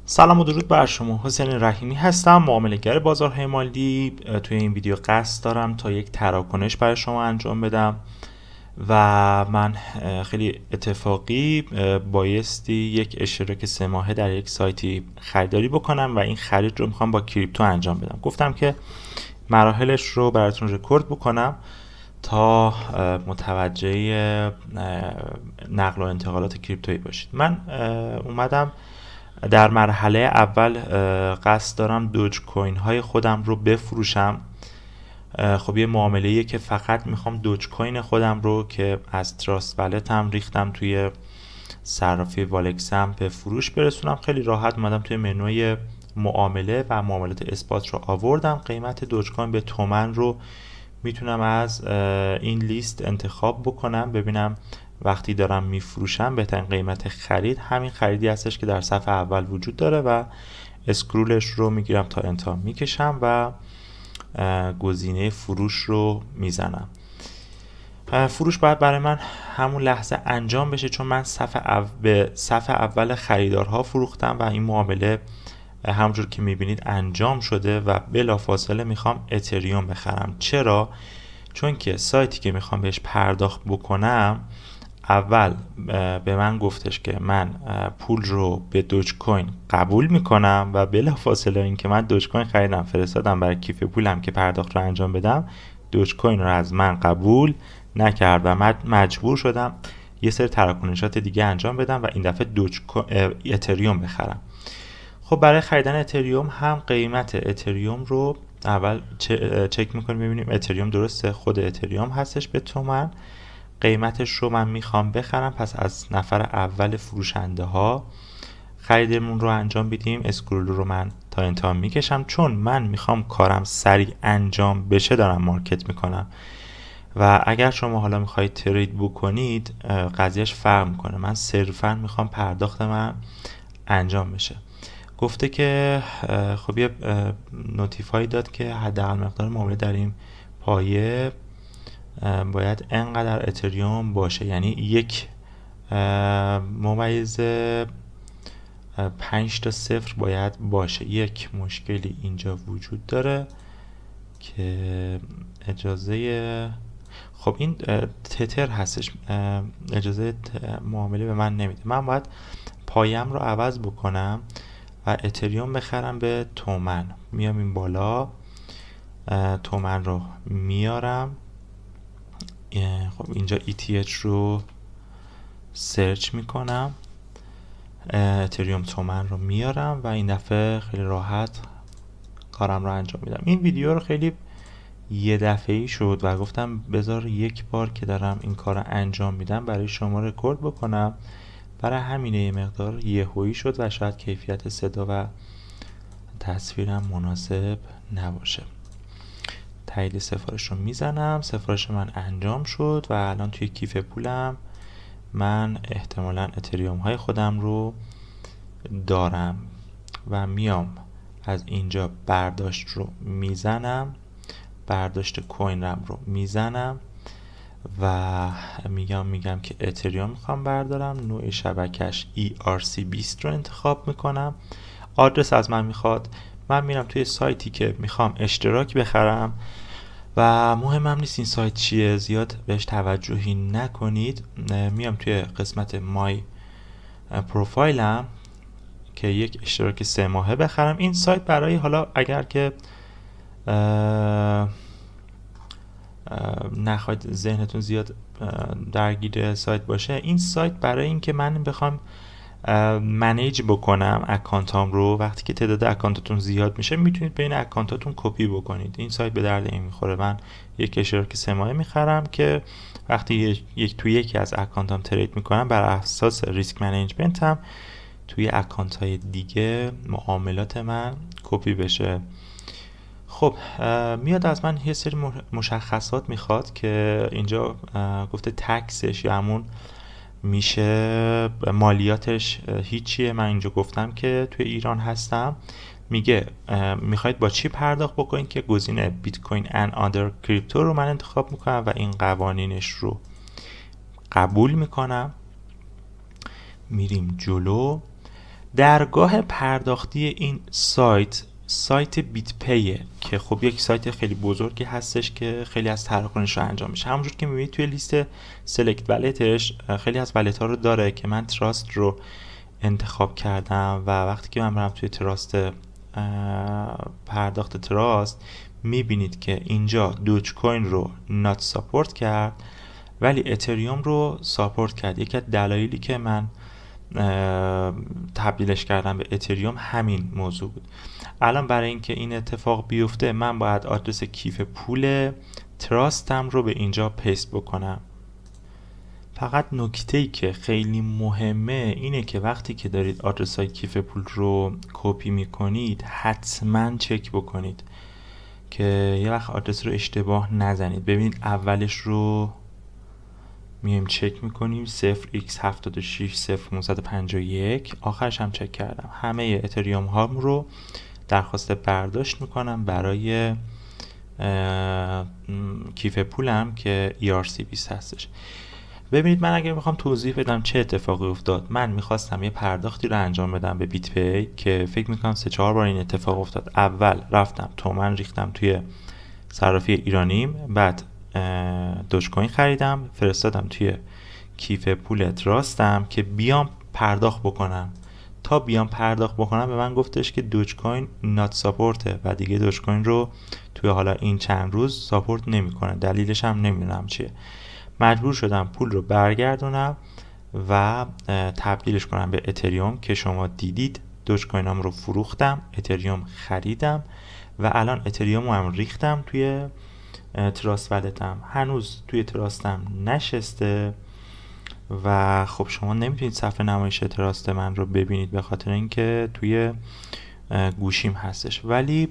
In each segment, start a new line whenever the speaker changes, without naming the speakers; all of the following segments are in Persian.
سلام و درود بر شما. حسین رحیمی هستم، معامله‌گر بازارهای مالی. توی این ویدیو قصد دارم تا یک تراکنش برای شما انجام بدم و من خیلی اتفاقی بایستی یک اشتراک 3 ماهه در یک سایتی خریداری بکنم و این خرید رو میخوام با کریپتو انجام بدم. گفتم که مراحلش رو براتون رکورد بکنم تا متوجه نقل و انتقالات کریپتویی باشید. من اومدم در مرحله اول قصد دارم دوج کوین های خودم رو بفروشم. خب یه معامله‌ایه که فقط میخوام دوج کوین خودم رو که از تراست والتم ریختم توی صرافی والکسم به فروش برسونم. خیلی راحت اومدم توی منوی معامله و معاملات اثبات رو آوردم. قیمت دوج کوین به تومن رو میتونم از این لیست انتخاب بکنم، ببینم وقتی دارم میفروشم بهترین قیمت خرید همین خریدی هستش که در صفحه اول وجود داره و اسکرولش رو میگیرم تا انتها میکشم و گزینه فروش رو میزنم. فروش باید برای من همون لحظه انجام بشه، چون من به صفحه اول خریدارها فروختم و این معامله همونجور که میبینید انجام شده و بلافاصله میخوام اتریوم بخرم. چرا؟ چون که سایتی که میخوام بهش پرداخت بکنم اول به من گفتش که من پول رو به دوج کوین قبول میکنم و بلافاصله این که من دوج کوین خریدم فرستادم برای کیف پولم که پرداخت رو انجام بدم، دوج کوین رو از من قبول نکرد و من مجبور شدم یه سری تراکنشات دیگه انجام بدم و این دفعه اتریوم بخرم. خب برای خریدن اتریوم هم قیمت اتریوم رو اول چک میکنیم ببینیم اتریوم درسته، خود اتریوم هستش به تومن. قیمتش رو من میخوام بخرم، پس از نفر اول فروشنده ها خریدمون رو انجام بدیم. اسکرول رو من تا انتها میکشم، چون من میخوام کارم سریع انجام بشه دارم مارکت میکنم و اگر شما حالا میخواید ترید بکنید قضیهش فرق میکنه. من صرفا میخوام پرداخت من انجام بشه. گفته که خب یه نوتیفای داد که حداقل مقدار معامله در این پایه باید انقدر اتریوم باشه، یعنی یک ممیز 5 تا 0 باید باشه. یک مشکلی اینجا وجود داره که اجازه، خب این تتر هستش، اجازه معامله به من نمیده. من باید پایم رو عوض بکنم و اتریوم بخرم به تومن. میام این بالا تومن رو میارم، خب اینجا ETH رو سرچ میکنم، اتریوم تومن رو میارم و این دفعه خیلی راحت کارم رو انجام میدم. این ویدیو رو خیلی یه دفعه‌ای شد و گفتم بذار یک بار که دارم این کار رو انجام میدم برای شما رکورد بکنم. برای همینه یه مقدار یهویی شد و شاید کیفیت صدا و تصویرم مناسب نباشه. تایید سفارش رو میزنم، سفارش من انجام شد و الان توی کیف پولم من احتمالاً اتریوم های خودم رو دارم و میام از اینجا برداشت رو میزنم، برداشت کوینم رو میزنم و میگم که اتریوم میخوام بردارم. نوع شبکش ERC20 رو انتخاب میکنم. آدرس از من میخواد، من میرم توی سایتی که میخوام اشتراک بخرم و مهمم نیست این سایت چیه، زیاد بهش توجهی نکنید. میام توی قسمت مای پروفایلم که یک اشتراک 3 ماهه بخرم. این سایت برای حالا اگر که نخواید ذهنتون زیاد درگیر سایت باشه، این سایت برای این که من بخوام منیج بکنم اکانتام رو، وقتی که تعداد اکانتاتون زیاد میشه میتونید بین اکانتاتون کپی بکنید. این سایت به درد این میخوره. من یک اشتراک 3 ماهه میخرم که وقتی توی یکی از اکانتام ترید میکنم بر اساس ریسک منیجمنتم توی اکانت های دیگه معاملات من کپی بشه. خب میاد از من یه سری مشخصات میخواد که اینجا گفته تکسش یا همون میشه مالیاتش هیچیه. من اینجا گفتم که توی ایران هستم. میگه میخواید با چی پرداخت بکنید که گزینه بیت کوین and other crypto رو من انتخاب میکنم و این قوانینش رو قبول میکنم. میریم جلو. درگاه پرداختی این سایت بیت پیه که خب یک سایت خیلی بزرگی هستش که خیلی از تراکنش رو انجام میشه. همونجور که میبینید توی لیست سلکت ولتش خیلی از ولت ها رو داره که من تراست رو انتخاب کردم و وقتی که من برم توی تراست پرداخت تراست میبینید که اینجا دوج کوین رو نات ساپورت کرد ولی اتریوم رو ساپورت کرد. یکی از دلایلی که من تبدیلش کردم به اتریوم همین موضوع بود. الان برای اینکه این اتفاق بیفته من باید آدرس کیف پول تراستم رو به اینجا پیست بکنم. فقط نکته‌ای که خیلی مهمه اینه که وقتی که دارید آدرس های کیف پول رو کپی میکنید حتما چک بکنید که یه وقت آدرس رو اشتباه نزنید. ببینید اولش رو میایم چک میکنیم 0x76051 آخرش هم چک کردم. همه اتریوم هام رو درخواست برداشت میکنم برای کیف پولم که ERC20 هستش. ببینید من اگر بخوام توضیح بدم چه اتفاقی افتاد، من میخواستم یه پرداختی رو انجام بدم به بیت پی که فکر میکنم 3-4 بار این اتفاق افتاد. اول رفتم تومن ریختم توی صرافی ایرانیم، بعد دوج کوین خریدم فرستادم توی کیف پول تراستم که بیام پرداخت بکنم. تا بیام پرداخت بکنم به من گفتش که دوج کوین نات ساپورته و دیگه دوج کوین رو توی حالا این چند روز ساپورت نمیکنه. دلیلش هم نمیدونم چیه. مجبور شدم پول رو برگردونم و تبدیلش کنم به اتریوم که شما دیدید دوج کوینام رو فروختم، اتریوم خریدم و الان اتریوم هم ریختم توی تراست ولتم. هنوز توی تراستم نشسته و خب شما نمیتونید صفحه نمایش تراست من رو ببینید به خاطر اینکه توی گوشیم هستش. ولی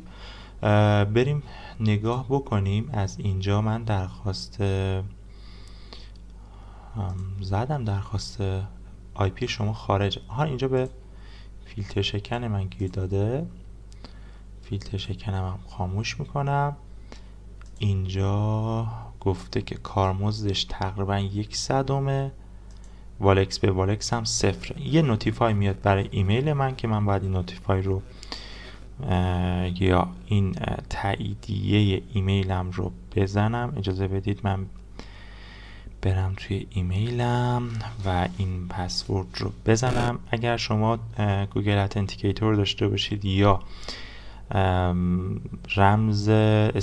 بریم نگاه بکنیم. از اینجا من درخواست زدم، درخواست آی پی شما خارج. اینجا به فیلتر شکن من گیر داده. فیلتر شکنم هم خاموش میکنم. اینجا گفته که کارمزدش تقریبا 1/100، والکس به والکس هم 0. یه نوتیفای میاد برای ایمیل من که من باید این نوتیفای رو یا این تاییدیه ایمیلم رو بزنم. اجازه بدید من برم توی ایمیلم و این پسورد رو بزنم. اگر شما گوگل اتنتیکیتور داشته باشید یا رمز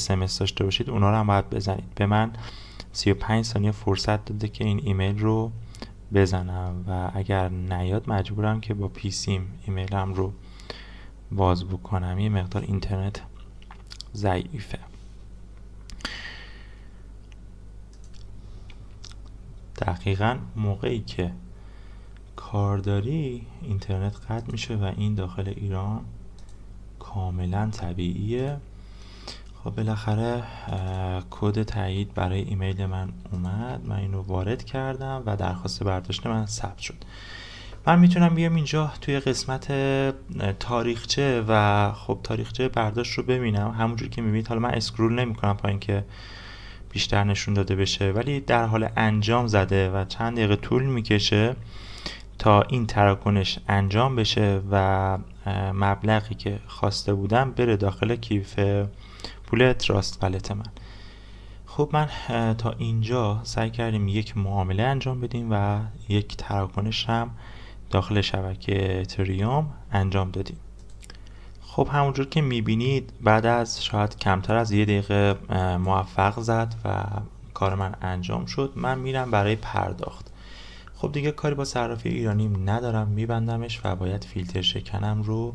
SMS داشته باشید اونا رو هم باید بزنید. به من 35 ثانیه فرصت داده که این ایمیل رو بزنم و اگر نیاد مجبورم که با پیسیم ایمیلم رو باز بکنم. یه مقدار اینترنت ضعیفه. دقیقاً موقعی که کارداری اینترنت قطع میشه و این داخل ایران کاملا طبیعیه. خب بالاخره کد تایید برای ایمیل من اومد. من اینو وارد کردم و درخواست برداشت من ثبت شد. من میتونم بیام اینجا توی قسمت تاریخچه و خب تاریخچه برداشت رو ببینم. همونجور که میبینید حالا من اسکرول نمی کنم پایین که بیشتر نشون داده بشه، ولی در حال انجام زده و چند دقیقه طول میکشه تا این تراکنش انجام بشه و مبلغی که خواسته بودم بره داخل کیف پول تراست ولت من. خب من تا اینجا سعی کردیم یک معامله انجام بدیم و یک تراکنش هم داخل شبکه اتریوم انجام دادیم. خب همونجور که میبینید بعد از شاید کمتر از 1 دقیقه موفق زد و کار من انجام شد. من میرم برای پرداخت. خب دیگه کاری با صرافی ایرانی ندارم، میبندمش و باید فیلتر شکنم رو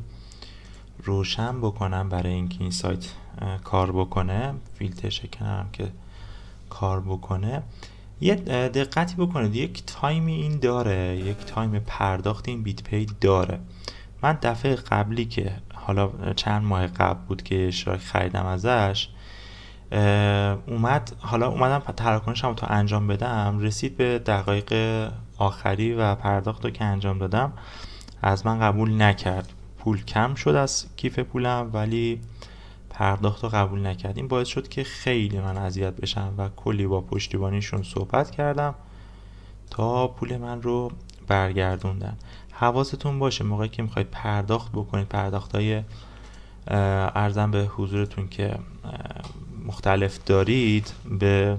روشن بکنم برای اینکه این سایت کار بکنه. فیلتر شکنم که کار بکنه یه دقتی بکنید، یک تایمی این داره، یک تایم پرداخت این بیت پی داره. من دفعه قبلی که حالا چند ماه قبل بود که اشتراک خریدم ازش اومدم تراکنشم رو تا انجام بدم، رسید به دقایق آخری و پرداخت رو که انجام دادم از من قبول نکرد. پول کم شد از کیف پولم ولی پرداخت رو قبول نکرد. این باعث شد که خیلی من اذیت بشم و کلی با پشتیبانیشون صحبت کردم تا پول من رو برگردوندن. حواستون باشه موقعی که میخواید پرداخت بکنید، پرداختای ارزم به حضورتون که مختلف دارید، به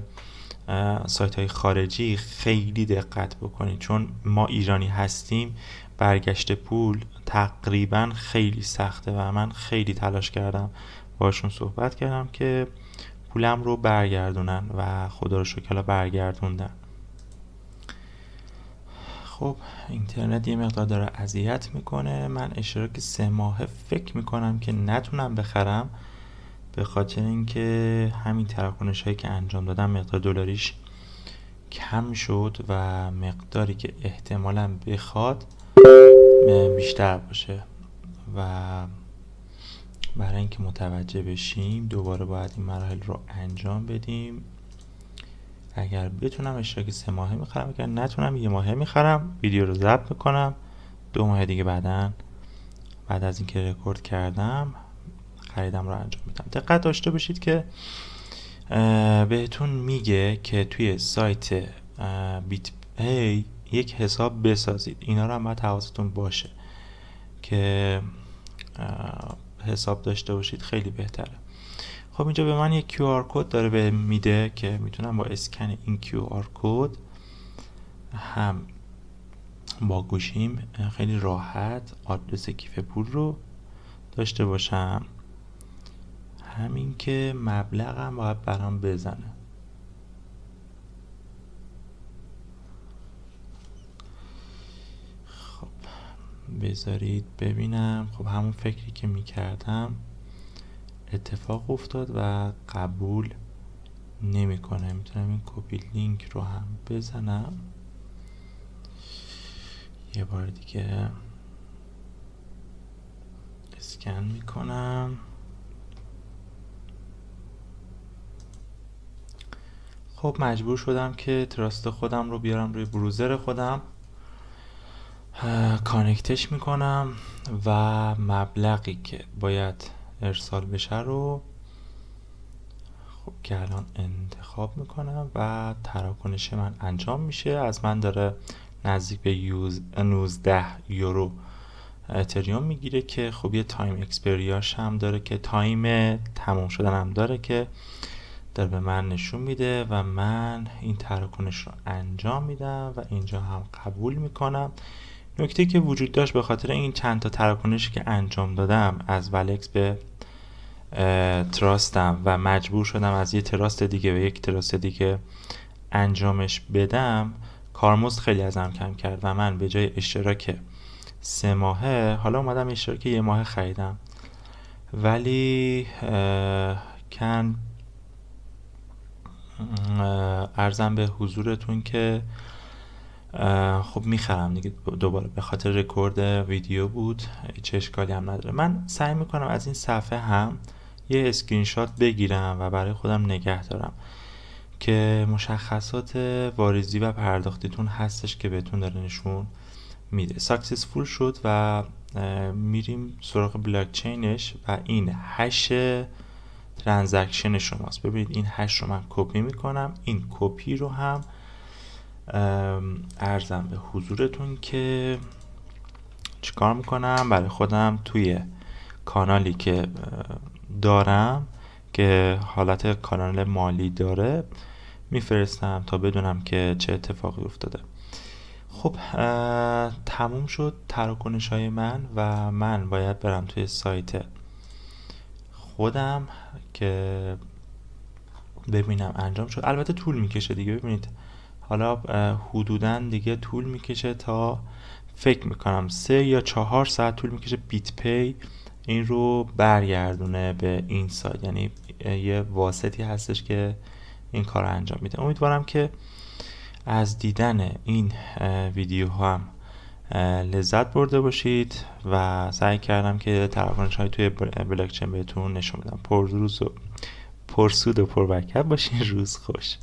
سایت های خارجی خیلی دقت بکنید، چون ما ایرانی هستیم، برگشت پول تقریبا خیلی سخته و من خیلی تلاش کردم باشون صحبت کردم که پولم رو برگردونن و خدا رو شکر برگردوندن. خب اینترنت یه مقدار داره اذیت میکنه. من اشتراک 3 ماهه فکر میکنم که نتونم بخرم، به خاطر اینکه همین تراکنش هایی که انجام دادم مقدار دلاریش کم شد و مقداری که احتمالاً بخواد بیشتر باشه و برای اینکه متوجه بشیم دوباره باید این مراحل رو انجام بدیم. اگر بتونم اشتراک 3 ماهه میخرم، اگر نتونم 1 ماهه میخرم، ویدیو رو ضبط میکنم، 2 ماه دیگه بعد از اینکه رکورد کردم خریدم رو انجام میدم. دقت داشته باشید که بهتون میگه که توی سایت بیت پی یک حساب بسازید. اینا رو هم باید حواستون باشه که حساب داشته باشید، خیلی بهتره. خب اینجا به من یک QR کد داره به میده که میتونم با اسکن این QR کد هم با گوشیم خیلی راحت آدرس کیف پول رو داشته باشم، همین که مبلغم باید برام بزنه. خب بذارید ببینم. خب همون فکری که میکردم اتفاق افتاد و قبول نمیکنه. میتونم این کپی لینک رو هم بزنم یه بار دیگه، اسکن میکنم. خب مجبور شدم که تراست خودم رو بیارم روی بروزر خودم، کانکتش میکنم و مبلغی که باید ارسال بشه رو خب که الان انتخاب میکنم و تراکنش من انجام میشه. از من داره نزدیک به 19 یورو اتریوم میگیره که خب یه تایم اکسپریاش هم داره که تایم تموم شدن هم داره که داره به من نشون میده و من این تراکنش رو انجام میدم و اینجا هم قبول میکنم. نکته که وجود داشت به خاطر این چند تا تراکنشی که انجام دادم از ولکس به تراستم و مجبور شدم از یه تراست دیگه به یک تراست دیگه انجامش بدم، کارمزد خیلی ازم کم کرد و من به جای اشتراک 3 ماهه حالا اومدم اشتراک 1 ماهه خریدم. ولی ارزم به حضورتون که خب میخرم دیگه دوباره، به خاطر رکورد ویدیو بود، چه اشکالی هم نداره. من سعی میکنم از این صفحه هم یه اسکرین شات بگیرم و برای خودم نگه دارم که مشخصات واریزی و پرداختیتون هستش که بهتون داره نشون میده. ساکسسفول شد و میریم سراغ بلاک چینش و این هش ترانزکشن شماست. ببینید این هش رو من کپی میکنم، این کپی رو هم ارزم به حضورتون که چیکار میکنم برای خودم توی کانالی که دارم که حالت کانال مالی داره میفرستم تا بدونم که چه اتفاقی افتاده. خب تموم شد تراکنش های من و من باید برم توی سایت خودم که ببینم انجام شد. البته طول میکشه دیگه، ببینید حالا حدوداً دیگه طول میکشه تا فکر میکنم 3 یا 4 ساعت طول میکشه بیت پی این رو برگردونه به این سایت، یعنی یه واسطی هستش که این کار رو انجام میده. امیدوارم که از دیدن این ویدیو هم لذت برده باشید و سعی کردم که تراکنش های توی بلاکچین بهتون نشون بدم. پرسود و پربرکت باشین. روز خوش.